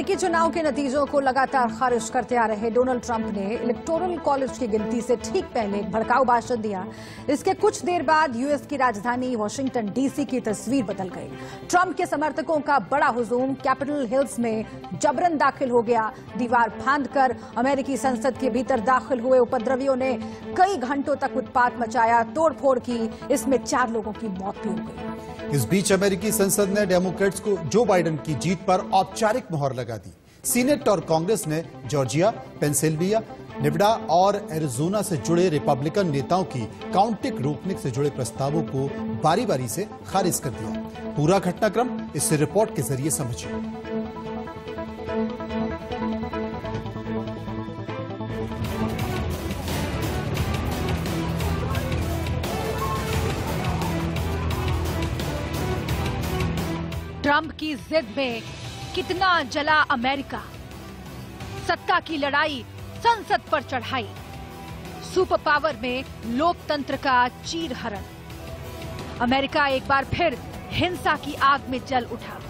अमेरिकी चुनाव के नतीजों को लगातार खारिज करते आ रहे डोनाल्ड ट्रंप ने इलेक्टोरल कॉलेज की गिनती से ठीक पहले एक भड़काऊ भाषण दिया। इसके कुछ देर बाद यूएस की राजधानी वॉशिंगटन डीसी की तस्वीर बदल गई। ट्रंप के समर्थकों का बड़ा हुजूम कैपिटल हिल्स में जबरन दाखिल हो गया। दीवार फांदकर अमेरिकी संसद के भीतर दाखिल हुए उपद्रवियों ने कई घंटों तक उत्पात मचाया, तोड़फोड़ की। इसमें 4 लोगों की मौत भी हो गई। इस बीच अमेरिकी संसद ने डेमोक्रेट्स को जो बाइडेन की जीत पर औपचारिक मोहर लगा दी। सीनेट और कांग्रेस ने जॉर्जिया, पेंसिल्वेनिया, नेवाडा और एरिजोना से जुड़े रिपब्लिकन नेताओं की काउंटिंग रोकने से जुड़े प्रस्तावों को बारी बारी से खारिज कर दिया। पूरा घटनाक्रम इस रिपोर्ट के जरिए समझिए। ट्रंप की जिद में कितना जला अमेरिका, सत्ता की लड़ाई संसद पर चढ़ाई, सुपर पावर में लोकतंत्र का चीरहरण। अमेरिका एक बार फिर हिंसा की आग में जल उठा।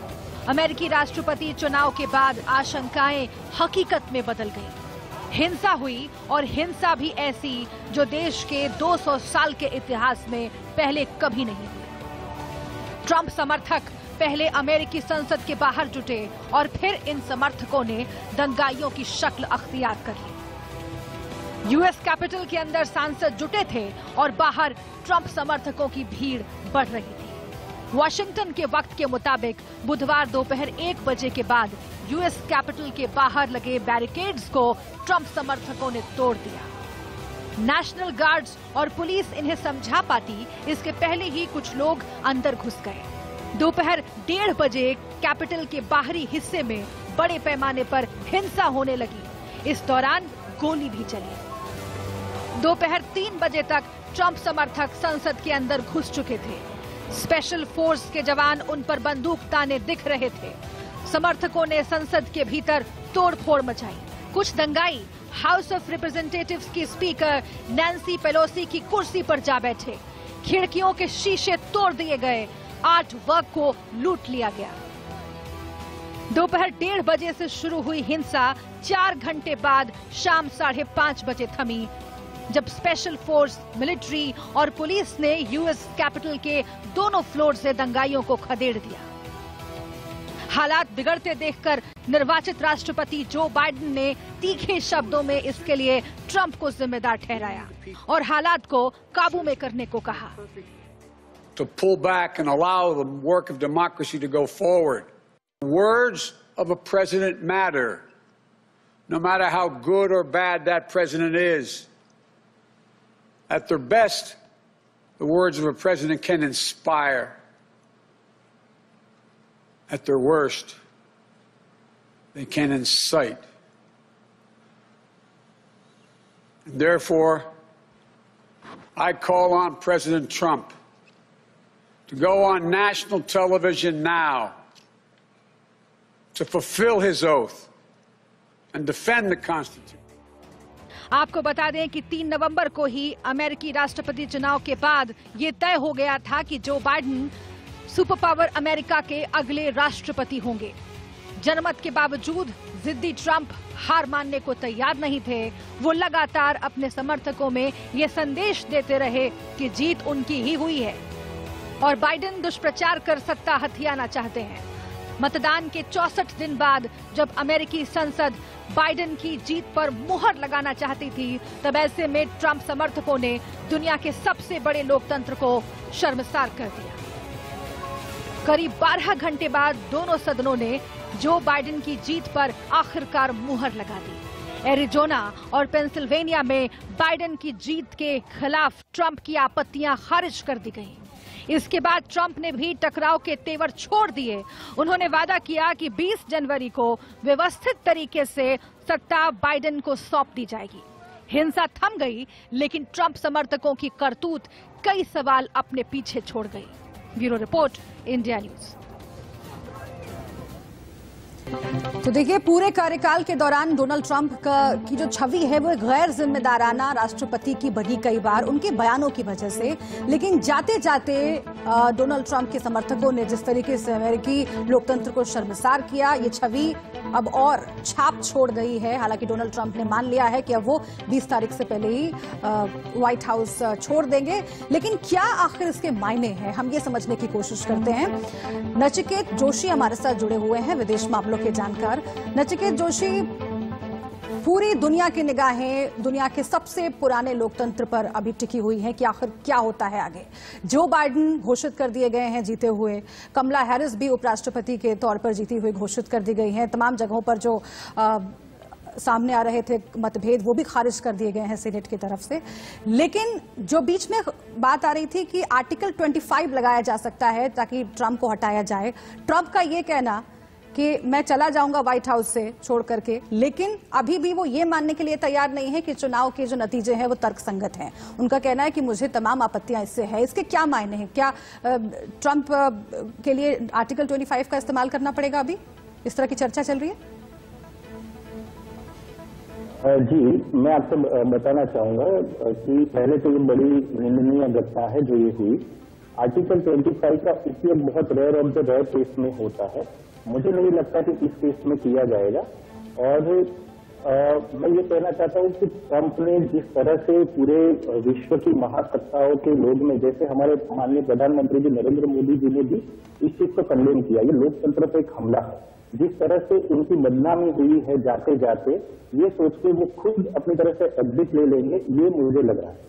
अमेरिकी राष्ट्रपति चुनाव के बाद आशंकाएं हकीकत में बदल गईं। हिंसा हुई और हिंसा भी ऐसी जो देश के 200 साल के इतिहास में पहले कभी नहीं हुई। ट्रंप समर्थक पहले अमेरिकी संसद के बाहर जुटे और फिर इन समर्थकों ने दंगाइयों की शक्ल अख्तियार कर ली। यूएस कैपिटल के अंदर सांसद जुटे थे और बाहर ट्रंप समर्थकों की भीड़ बढ़ रही थी। वॉशिंगटन के वक्त के मुताबिक बुधवार दोपहर 1 बजे के बाद यूएस कैपिटल के बाहर लगे बैरिकेड्स को ट्रंप समर्थकों ने तोड़ दिया। नेशनल गार्ड्स और पुलिस इन्हें समझा पाती, इसके पहले ही कुछ लोग अंदर घुस गए। दोपहर 1:30 बजे कैपिटल के बाहरी हिस्से में बड़े पैमाने पर हिंसा होने लगी। इस दौरान गोली भी चली। दोपहर 3 बजे तक ट्रंप समर्थक संसद के अंदर घुस चुके थे। स्पेशल फोर्स के जवान उन पर बंदूक ताने दिख रहे थे। समर्थकों ने संसद के भीतर तोड़फोड़ मचाई। कुछ दंगाई हाउस ऑफ रिप्रेजेंटेटिव्स की स्पीकर नैन्सी पेलोसी की कुर्सी पर जा बैठे। खिड़कियों के शीशे तोड़ दिए गए। आर्ट वर्क को लूट लिया गया। दोपहर 1:30 बजे से शुरू हुई हिंसा 4 घंटे बाद शाम 5:30 बजे थमी, जब स्पेशल फोर्स, मिलिट्री और पुलिस ने यूएस कैपिटल के दोनों फ्लोर से दंगाइयों को खदेड़ दिया। हालात बिगड़ते देखकर निर्वाचित राष्ट्रपति जो बाइडेन ने तीखे शब्दों में इसके लिए ट्रंप को जिम्मेदार ठहराया और हालात को काबू में करने को कहा। To pull back and allow the work of democracy to go forward. The words of a president matter, no matter how good or bad that president is. At their best, the words of a president can inspire. At their worst, they can incite. And therefore, I call on President Trump to go on national television now to fulfill his oath and defend the Constitution. आपको बता दें कि 3 नवंबर को ही अमेरिकी राष्ट्रपति चुनाव के बाद ये तय हो गया था कि Joe Biden super power America के अगले राष्ट्रपति होंगे। जनमत के बावजूद जिद्दी ट्रंप हार मानने को तैयार नहीं थे। वो लगातार अपने समर्थकों में ये संदेश देते रहे कि जीत उनकी ही हुई है और बाइडेन दुष्प्रचार कर सत्ता हथियाना चाहते हैं। मतदान के 64 दिन बाद जब अमेरिकी संसद बाइडेन की जीत पर मुहर लगाना चाहती थी, तब ऐसे में ट्रंप समर्थकों ने दुनिया के सबसे बड़े लोकतंत्र को शर्मसार कर दिया। करीब 12 घंटे बाद दोनों सदनों ने जो बाइडेन की जीत पर आखिरकार मुहर लगा दी। एरिजोना और पेंसिल्वेनिया में बाइडेन की जीत के खिलाफ ट्रंप की आपत्तियां खारिज कर दी गईं। इसके बाद ट्रंप ने भी टकराव के तेवर छोड़ दिए। उन्होंने वादा किया कि 20 जनवरी को व्यवस्थित तरीके से सत्ता बाइडेन को सौंप दी जाएगी। हिंसा थम गई, लेकिन ट्रंप समर्थकों की करतूत कई सवाल अपने पीछे छोड़ गई। Bureau report, India news. तो देखिए, पूरे कार्यकाल के दौरान डोनाल्ड ट्रंप की जो छवि है वो गैर जिम्मेदाराना राष्ट्रपति की बनी कई बार उनके बयानों की वजह से। लेकिन जाते जाते डोनाल्ड ट्रंप के समर्थकों ने जिस तरीके से अमेरिकी लोकतंत्र को शर्मसार किया, ये छवि अब और छाप छोड़ गई है। हालांकि डोनाल्ड ट्रंप ने मान लिया है कि अब वो 20 तारीख से पहले ही व्हाइट हाउस छोड़ देंगे, लेकिन क्या आखिर इसके मायने हैं, हम ये समझने की कोशिश करते हैं। नचिकेत जोशी हमारे साथ जुड़े हुए हैं, विदेश मामलों के जानकार। नचिकेत जोशी, पूरी दुनिया की निगाहें दुनिया के सबसे पुराने लोकतंत्र पर अभी टिकी हुई हैं कि आखिर क्या होता है आगे। जो बाइडेन घोषित कर दिए गए हैं जीते हुए, कमला हैरिस भी उपराष्ट्रपति के तौर पर जीती हुई घोषित कर दी गई हैं। तमाम जगहों पर जो सामने आ रहे थे मतभेद वो भी खारिज कर दिए गए हैं सीनेट की तरफ से। लेकिन जो बीच में बात आ रही थी कि आर्टिकल 25 लगाया जा सकता है ताकि ट्रंप को हटाया जाए, ट्रंप का ये कहना कि मैं चला जाऊंगा व्हाइट हाउस से छोड़ करके, लेकिन अभी भी वो ये मानने के लिए तैयार नहीं है कि चुनाव के जो नतीजे हैं वो तर्कसंगत हैं। उनका कहना है कि मुझे तमाम आपत्तियां इससे है। इसके क्या मायने हैं? क्या ट्रंप के लिए आर्टिकल 25 का इस्तेमाल करना पड़ेगा? अभी इस तरह की चर्चा चल रही है। जी, मैं आपको बताना चाहूंगा कि पहले तो ये बड़ी निंदनीय घटना है जो ये हुई। आर्टिकल 25 का उपयोग बहुत rare of the rare case में होता है। मुझे नहीं लगता कि इस केस में किया जाएगा। और मैं ये कहना चाहता हूँ कि ट्रंप ने जिस तरह से पूरे विश्व की महासत्ताओं के लोग में, जैसे हमारे माननीय प्रधानमंत्री जी नरेंद्र मोदी जी ने भी इस चीज को कंडेम किया, ये लोकतंत्र पे एक हमला है। जिस तरह से उनकी बदनामी हुई है जाते जाते, ये सोच के वो खुद अपनी तरह से एग्जिट ले लेंगे, ये मुझे लग रहा है।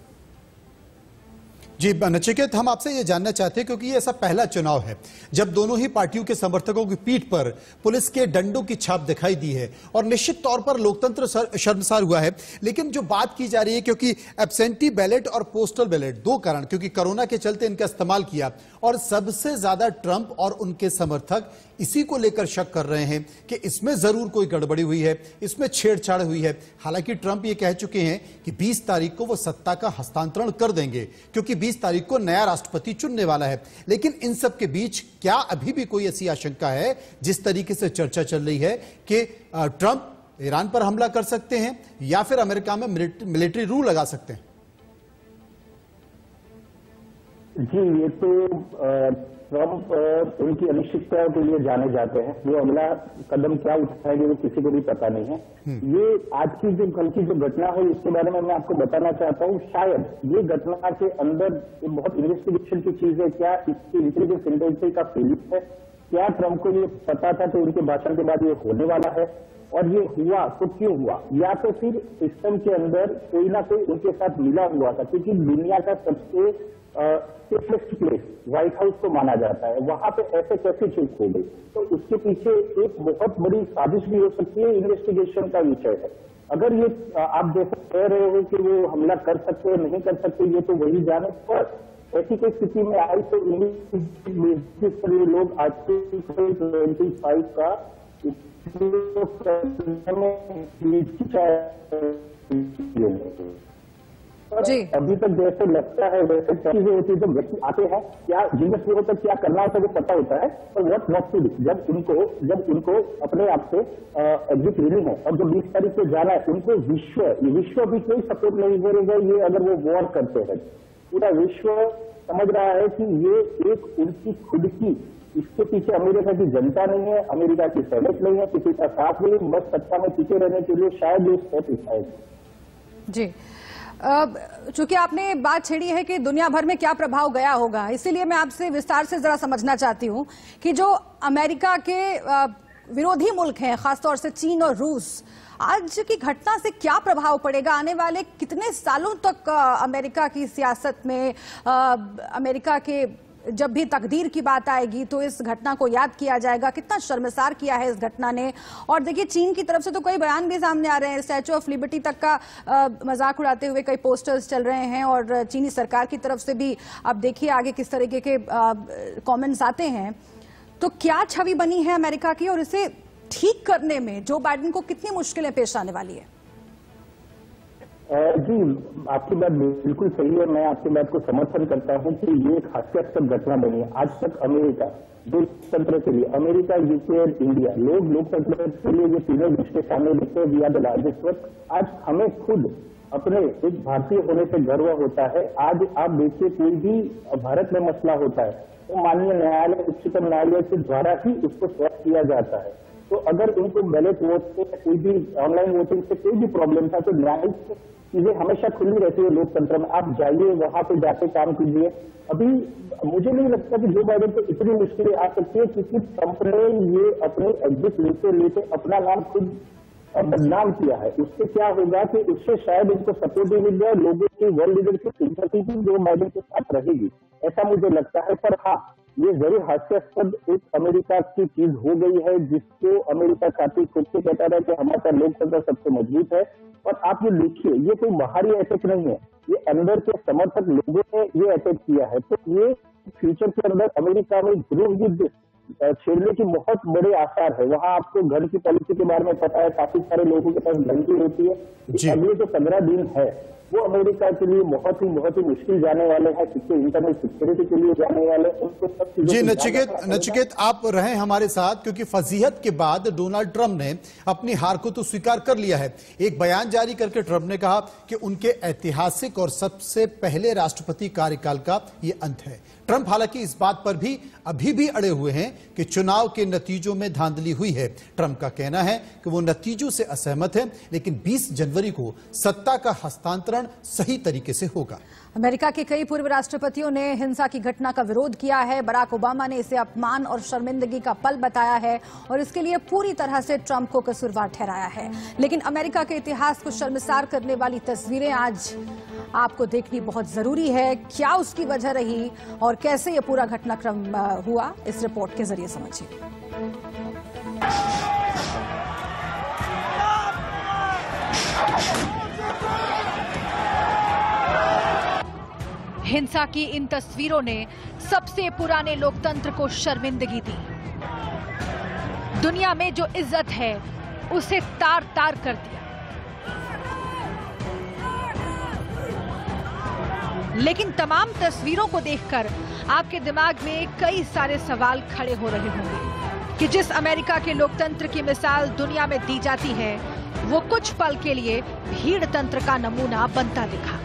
जी नचिकेत, हम आपसे ये जानना चाहते हैं क्योंकि ये ऐसा पहला चुनाव है जब दोनों ही पार्टियों के समर्थकों की पीठ पर पुलिस के डंडों की छाप दिखाई दी है और निश्चित तौर पर लोकतंत्र शर्मसार हुआ है। लेकिन जो बात की जा रही है, क्योंकि एब्सेंटी बैलेट और पोस्टल बैलेट, दो कारण, क्योंकि कोरोना के चलते इनका इस्तेमाल किया और सबसे ज्यादा ट्रंप और उनके समर्थक इसी को लेकर शक कर रहे हैं कि इसमें जरूर कोई गड़बड़ी हुई है, इसमें छेड़छाड़ हुई है। हालांकि ट्रंप ये कह चुके हैं कि 20 तारीख को वो सत्ता का हस्तांतरण कर देंगे क्योंकि 20 तारीख को नया राष्ट्रपति चुनने वाला है। लेकिन इन सब के बीच क्या अभी भी कोई ऐसी आशंका है, जिस तरीके से चर्चा चल रही है कि ट्रंप ईरान पर हमला कर सकते हैं या फिर अमेरिका में मिलिट्री रूल लगा सकते हैं? जी, ये तो ट्रंप उनकी अनिश्चितताओं के लिए जाने जाते हैं। वो अगला कदम क्या उठाएंगे वो किसी को भी पता नहीं है। ये आज की जो कल की जो घटना हुई इसके बारे में मैं आपको बताना चाहता हूँ। शायद ये घटना के अंदर बहुत इन्वेस्टिगेशन की चीज है। क्या इसकी इंटेलिजेंस एजेंसी का फेलियर है? क्या ट्रंप को ये पता था कि उनके भाषण के बाद ये होने वाला है? और ये हुआ तो क्यों हुआ? या तो फिर सिस्टम के अंदर कोई ना कोई उनके साथ मिला हुआ था, क्योंकि दुनिया का सबसे सेफेस्ट प्लेस व्हाइट हाउस को माना जाता है, वहां पे ऐसे कैसे चूक हो गई? तो उसके पीछे एक बहुत बड़ी साजिश भी हो सकती है, इन्वेस्टिगेशन का विषय है। अगर ये आप जैसे कह रहे हो कि वो हमला कर सकते हैं नहीं कर सकते, ये तो वही जाने। पर ऐसी कोई स्थिति में आई तो ये लोग आर्टिकल 25 का जी, अभी तक जैसे लगता है वैसे चीजें होती है। जब व्यक्ति आते हैं, क्या जीवन पूर्व तक क्या करना होता है वो पता होता है, पर व्हाट नॉट टू डू। जब उनको अपने आप से एग्जिट लेनी है और जब 20 तारीख को जाना है, उनको विश्व भी कोई सपोर्ट नहीं करेगा। ये अगर वो वॉर करते हैं, पूरा विश्व समझ रहा है कि ये एक उनकी खुद की, इसके पीछे अमेरिका की जनता नहीं है, अमेरिका की सेनेट नहीं है, किसी का साथ नहीं, बस सत्ता में टिके रहने के लिए शायद ये स्टेप उठाएगी। जी, चूंकि आपने बात छेड़ी है कि दुनिया भर में क्या प्रभाव गया होगा, इसीलिए मैं आपसे विस्तार से जरा समझना चाहती हूं कि जो अमेरिका के विरोधी मुल्क हैं, खासतौर से चीन और रूस, आज की घटना से क्या प्रभाव पड़ेगा? आने वाले कितने सालों तक अमेरिका की सियासत में, अमेरिका के जब भी तकदीर की बात आएगी तो इस घटना को याद किया जाएगा? कितना शर्मसार किया है इस घटना ने। और देखिए, चीन की तरफ से तो कई बयान भी सामने आ रहे हैं, स्टैच्यू ऑफ लिबर्टी तक का मजाक उड़ाते हुए कई पोस्टर्स चल रहे हैं और चीनी सरकार की तरफ से भी अब देखिए आगे किस तरीके के कमेंट्स आते हैं। तो क्या छवि बनी है अमेरिका की और इसे ठीक करने में जो बाइडेन को कितनी मुश्किलें पेश आने वाली है? जी, आपकी बात बिल्कुल सही है। मैं आपकी बात को समर्थन करता हूं कि ये एक हास्यास्पद घटना बनी है। आज तक अमेरिका लोकतंत्र के लिए, अमेरिका, यूके और इंडिया, लोग लोकतंत्र के लिए ये तीनों देश के सामने देखते हैं, वी आर द लार्जेस्ट। आज हमें खुद अपने एक भारतीय होने से गर्व होता है। आज आप देखिए, कोई भी भारत में मसला होता है तो माननीय न्यायालय, उच्चतम न्यायालय के द्वारा ही उसको सॉल्व किया जाता है। तो अगर उनको बैलेट वोट से कोई भी ऑनलाइन वोटिंग से कोई भी प्रॉब्लम था तो न्यायिक चीजें हमेशा खुली रहती है लोकतंत्र में। आप जाइए, वहां पे जाके काम कीजिए। अभी मुझे नहीं लगता कि जो बाइडेन को इतनी मुश्किलें आ सकती है, क्योंकि ट्रंप ने ये अपने एग्जिट लेते लेते अपना नाम खुद बदनाम किया है। उससे क्या होगा कि उससे शायद उनको सपोर्ट मिल जाए, लोगों की वर्ल्ड लीडर की सिंपैथी भी जो बाइडेन के साथ रहेगी, ऐसा मुझे लगता है। पर हाँ, ये जरूर हास्यास्पद एक अमेरिका की चीज हो गई है, जिसको अमेरिका साथी खुद से कहता रहा कि हमारा लोकतंत्र सबसे मजबूत है। और आप ये देखिए, ये कोई बाहरी अटैक नहीं है, ये अंदर के समर्थक लोगों ने ये अटैक किया है। तो ये फ्यूचर के अंदर अमेरिका में गृह युद्ध छेड़ने की बहुत बड़े आसार है। वहां आपको घर की पॉलिसी के बारे में पता है, काफी सारे लोगों के पास घर की होती है। अगले जो 15 दिन है वो अमेरिका के लिए बहुत ही मुश्किल जाने वाले हैं, क्योंकि इंटरनल सिक्योरिटी के लिए जाने वाले उनको सब चीजों। जी नचिकेत आप रहे हमारे साथ, क्योंकि फजीहत के बाद डोनाल्ड ट्रंप ने अपनी हार को तो स्वीकार कर लिया है। एक बयान जारी करके ट्रंप ने कहा कि उनके ऐतिहासिक और सबसे पहले राष्ट्रपति कार्यकाल का ये अंत है। ट्रंप हालांकि इस बात पर भी अभी भी अड़े हुए हैं कि चुनाव के नतीजों में धांधली हुई है। ट्रंप का कहना है कि वो नतीजों से असहमत है, लेकिन 20 जनवरी को सत्ता का हस्तांतरण सही तरीके से होगा। अमेरिका के कई पूर्व राष्ट्रपतियों ने हिंसा की घटना का विरोध किया है। बराक ओबामा ने इसे अपमान और शर्मिंदगी का पल बताया है और इसके लिए पूरी तरह से ट्रंप को कसूरवार ठहराया है। लेकिन अमेरिका के इतिहास को शर्मसार करने वाली तस्वीरें आज आपको देखनी बहुत जरूरी है। क्या उसकी वजह रही और कैसे यह पूरा घटनाक्रम हुआ, इस रिपोर्ट के जरिए समझिए। हिंसा की इन तस्वीरों ने सबसे पुराने लोकतंत्र को शर्मिंदगी दी। दुनिया में जो इज्जत है उसे तार तार कर दिया। लेकिन तमाम तस्वीरों को देखकर आपके दिमाग में कई सारे सवाल खड़े हो रहे होंगे कि जिस अमेरिका के लोकतंत्र की मिसाल दुनिया में दी जाती है, वो कुछ पल के लिए भीड़ तंत्र का नमूना बनता दिखा।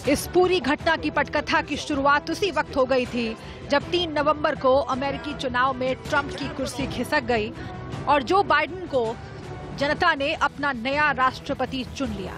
इस पूरी घटना की पटकथा की शुरुआत उसी वक्त हो गई थी जब 3 नवंबर को अमेरिकी चुनाव में ट्रंप की कुर्सी खिसक गई और जो बाइडेन को जनता ने अपना नया राष्ट्रपति चुन लिया।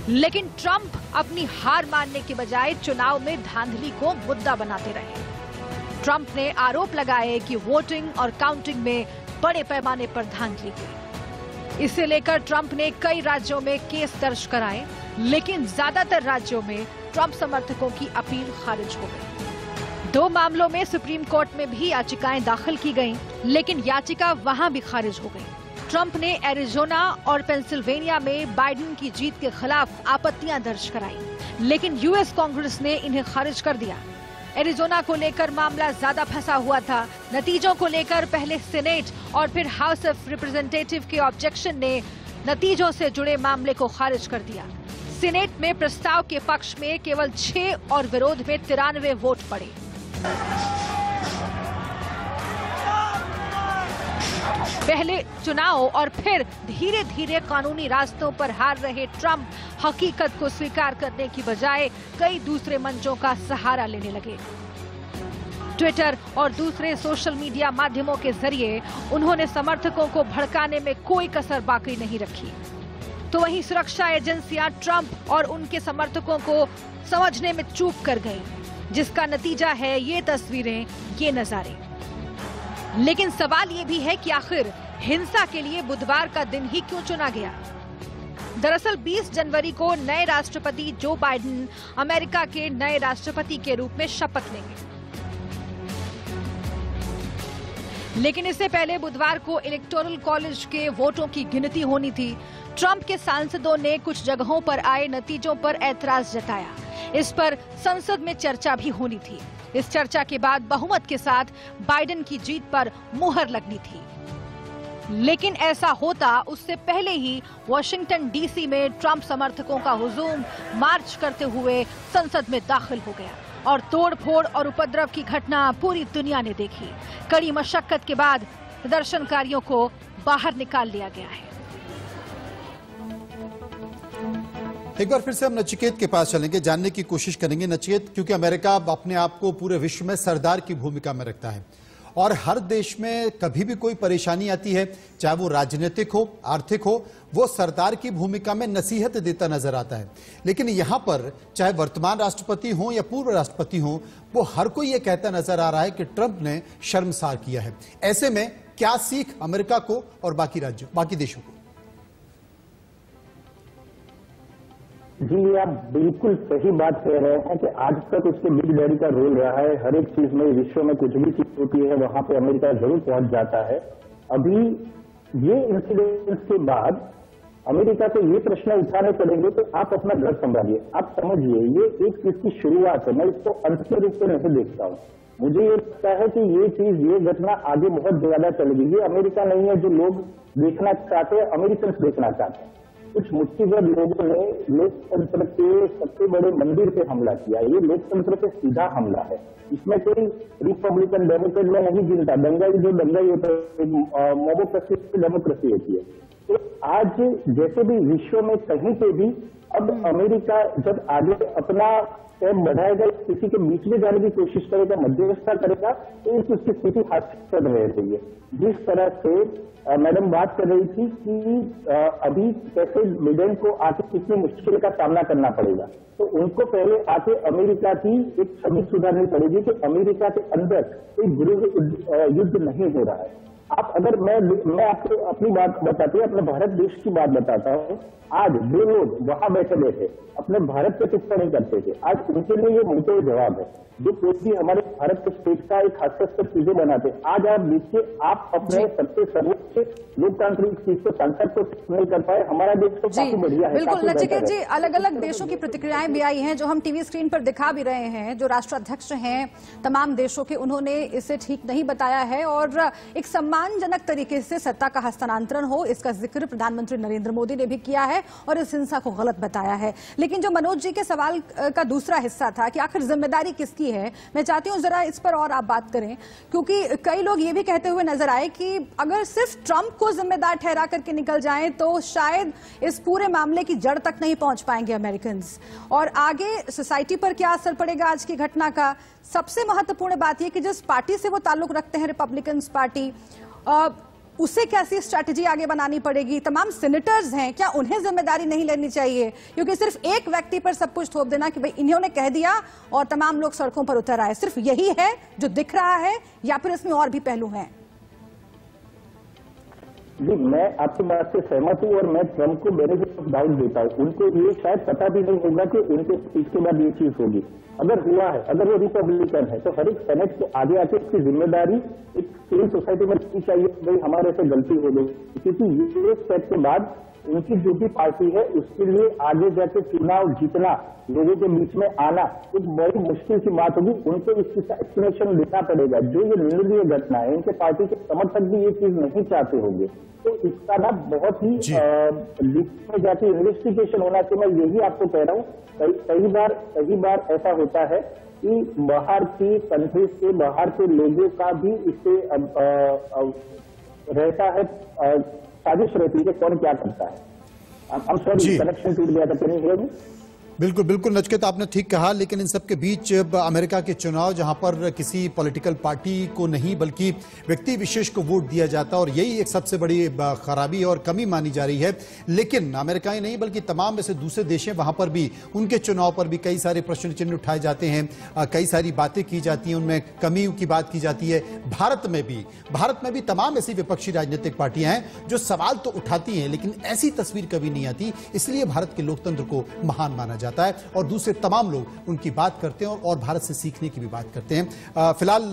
लेकिन ट्रंप अपनी हार मानने के बजाय चुनाव में धांधली को मुद्दा बनाते रहे। ट्रंप ने आरोप लगाए कि वोटिंग और काउंटिंग में बड़े पैमाने पर धांधली हुई। इसे लेकर ट्रंप ने कई राज्यों में केस दर्ज कराए, लेकिन ज्यादातर राज्यों में ट्रंप समर्थकों की अपील खारिज हो गई। 2 मामलों में सुप्रीम कोर्ट में भी याचिकाएं दाखिल की गईं, लेकिन याचिका वहां भी खारिज हो गई। ट्रंप ने एरिजोना और पेंसिल्वेनिया में बाइडेन की जीत के खिलाफ आपत्तियां दर्ज कराई, लेकिन यूएस कांग्रेस ने इन्हें खारिज कर दिया। एरिजोना को लेकर मामला ज्यादा फंसा हुआ था। नतीजों को लेकर पहले सीनेट और फिर हाउस ऑफ रिप्रेजेंटेटिव के ऑब्जेक्शन ने नतीजों से जुड़े मामले को खारिज कर दिया। सीनेट में प्रस्ताव के पक्ष में केवल 6 और विरोध में 93 वोट पड़े। पहले चुनाव और फिर धीरे धीरे कानूनी रास्तों पर हार रहे ट्रंप हकीकत को स्वीकार करने की बजाय कई दूसरे मंचों का सहारा लेने लगे। ट्विटर और दूसरे सोशल मीडिया माध्यमों के जरिए उन्होंने समर्थकों को भड़काने में कोई कसर बाकी नहीं रखी। तो वहीं सुरक्षा एजेंसियां ट्रंप और उनके समर्थकों को समझने में चूक कर गई, जिसका नतीजा है ये तस्वीरें, ये नजारे। लेकिन सवाल ये भी है कि आखिर हिंसा के लिए बुधवार का दिन ही क्यों चुना गया। दरअसल 20 जनवरी को नए राष्ट्रपति जो बाइडेन अमेरिका के नए राष्ट्रपति के रूप में शपथ लेंगे। लेकिन इससे पहले बुधवार को इलेक्टोरल कॉलेज के वोटों की गिनती होनी थी। ट्रंप के सांसदों ने कुछ जगहों पर आए नतीजों पर ऐतराज जताया। इस पर संसद में चर्चा भी होनी थी। इस चर्चा के बाद बहुमत के साथ बाइडेन की जीत पर मुहर लगनी थी। लेकिन ऐसा होता उससे पहले ही वॉशिंगटन डीसी में ट्रंप समर्थकों का हुजूम मार्च करते हुए संसद में दाखिल हो गया और तोड़फोड़ और उपद्रव की घटना पूरी दुनिया ने देखी। कड़ी मशक्कत के बाद प्रदर्शनकारियों को बाहर निकाल लिया गया है। एक बार फिर से हम नचिकेत के पास चलेंगे, जानने की कोशिश करेंगे नचिकेत, क्योंकि अमेरिका अपने आप को पूरे विश्व में सरदार की भूमिका में रखता है और हर देश में कभी भी कोई परेशानी आती है, चाहे वो राजनीतिक हो, आर्थिक हो, वो सरदार की भूमिका में नसीहत देता नजर आता है। लेकिन यहां पर चाहे वर्तमान राष्ट्रपति हो या पूर्व राष्ट्रपति हो, वो हर कोई ये कहता नजर आ रहा है कि ट्रंप ने शर्मसार किया है। ऐसे में क्या सीख अमेरिका को और बाकी देशों को? जी, आप बिल्कुल सही बात कह रहे हैं कि आज तक उसके बिग डैडी का रोल रहा है। हर एक चीज में, विश्व में कुछ भी चीज होती है वहां पे अमेरिका जरूर पहुंच जाता है। अभी ये इंसिडेंट के बाद अमेरिका को ये प्रश्न उठाने पड़ेंगे तो आप अपना घर संभालिए। आप समझिए, ये एक चीज की शुरुआत है, मैं इसको अंत के रूप में नहीं देखता हूँ। मुझे ये लगता है कि ये चीज, ये घटना आगे बहुत ज्यादा चलेगी। ये अमेरिका नहीं है जो लोग देखना चाहते हैं, अमेरिकन देखना चाहते हैं। कुछ मुट्ठीभर लोगों ने लोकतंत्र के सबसे बड़े मंदिर पे हमला किया। ये लोकतंत्र पे सीधा हमला है। इसमें कोई रिपब्लिकन डेमोक्रेट में नहीं गिनता। दंगाई जो दंगाई होता है, मोबोक्रेसी डेमोक्रेसी होती है। तो आज जैसे भी विश्व में कहीं पे भी अब अमेरिका जब आगे अपना स्टेप बढ़ाएगा, किसी के बीच में जाने की कोशिश करेगा, मध्यस्थता करेगा, तो उसकी स्थिति हास्यास्पद रह रही है। जिस तरह से मैडम बात कर रही थी कि अभी कैसे बिडेन को आके कितनी मुश्किल का सामना करना पड़ेगा, तो उनको पहले आके अमेरिका की एक छवि सुधारनी पड़ेगी कि अमेरिका के अंदर कोई गृह युद्ध नहीं हो रहा है। आप अगर मैं आपको अपनी बात बताती हूँ, अपने भारत देश की बात बताता हूँ। आज जो लोग वहां बैठे बैठे अपने भारत पे टिप्पणी करते थे, आज उनके लिए ये मुंहतोड़ जवाब है। जो कोई भी हमारे भारत के स्टेट का एक हास्यास्पद चीजें बनाते, आज आप देखिए, आप अपने सबसे सर्वोच्च लोकतांत्रिक चीज को, संसद को नहीं कर पाए। हमारा देश तो काफी बढ़िया है। बिल्कुल नचिकेत जी, अलग अलग देशों की प्रतिक्रियाएं भी आई हैं जो हम टीवी स्क्रीन पर दिखा भी रहे हैं। जो राष्ट्राध्यक्ष हैं तमाम देशों के, उन्होंने इसे ठीक नहीं बताया है और एक सम्मानजनक तरीके से सत्ता का हस्तांतरण हो, इसका जिक्र प्रधानमंत्री नरेंद्र मोदी ने भी किया है और इस हिंसा को गलत बताया है। लेकिन जो मनोज जी के सवाल का दूसरा हिस्सा था कि आखिर जिम्मेदारी किसकी है, मैं चाहती हूं जरा इस पर और आप बात करें, क्योंकि कई लोग ये भी कहते हुए नजर आए कि अगर सिर्फ ट्रंप को जिम्मेदार ठहरा करके निकल जाएं तो शायद इस पूरे मामले की जड़ तक नहीं पहुंच पाएंगे अमेरिकन, और आगे सोसाइटी पर क्या असर पड़ेगा आज की घटना का। सबसे महत्वपूर्ण बात यह कि जिस पार्टी से वो ताल्लुक रखते हैं, रिपब्लिकन पार्टी, उसे कैसी स्ट्रैटेजी आगे बनानी पड़ेगी। तमाम सीनेटर्स हैं, क्या उन्हें जिम्मेदारी नहीं लेनी चाहिए? क्योंकि सिर्फ एक व्यक्ति पर सब कुछ थोप देना कि भाई इन्होंने कह दिया और तमाम लोग सड़कों पर उतर आए, सिर्फ यही है जो दिख रहा है या फिर इसमें और भी पहलू हैं? जी, मैं आपकी बात से सहमत हूँ और मैं ट्रंप को बेनिफिट ऑफ डाउट देता हूँ। उनको ये शायद पता भी नहीं होगा कि उनके स्पीच के बाद ये चीज होगी। अगर हुआ है, अगर वो रिपब्लिकन है, तो हर एक सेनेट के आगे आके उसकी जिम्मेदारी एक सिविल सोसाइटी में रखनी चाहिए। भाई हमारे से गलती हो गई, क्योंकि ये स्टेप के बाद उनकी जो भी पार्टी है उसके लिए आगे जाके चुनाव जीतना, लोगों के बीच में आना एक बड़ी मुश्किल की बात होगी। उनको इसका एक्सप्लेनेशन देना पड़ेगा। जो ये निंदनीय घटना है, इनके पार्टी के समर्थक भी ये चीज नहीं चाहते होंगे, तो इसका ना बहुत ही डीप में जाके इन्वेस्टिगेशन होना चाहिए। मैं यही आपको कह रहा हूँ, कई बार ऐसा होता है कि बाहर की कंट्रीज के, बाहर के लोगों का भी इससे रहता है, साजिश रहती है कि कौन क्या करता है। हम सॉरी, कनेक्शन टूट गया था, कहीं है। बिल्कुल बिल्कुल नचिकेत, आपने ठीक कहा। लेकिन इन सब के बीच अमेरिका के चुनाव, जहां पर किसी पॉलिटिकल पार्टी को नहीं बल्कि व्यक्ति विशेष को वोट दिया जाता है, और यही एक सबसे बड़ी खराबी और कमी मानी जा रही है। लेकिन अमेरिका ही नहीं बल्कि तमाम ऐसे दूसरे देश हैं, वहां पर भी उनके चुनाव पर भी कई सारे प्रश्न चिन्ह उठाए जाते हैं, कई सारी बातें की जाती हैं, उनमें कमी की बात की जाती है। भारत में भी तमाम ऐसी विपक्षी राजनीतिक पार्टियां हैं जो सवाल तो उठाती हैं, लेकिन ऐसी तस्वीर कभी नहीं आती। इसलिए भारत के लोकतंत्र को महान माना जाता है और दूसरे तमाम लोग उनकी बात करते हैं और भारत से सीखने की भी बात करते हैं। फिलहाल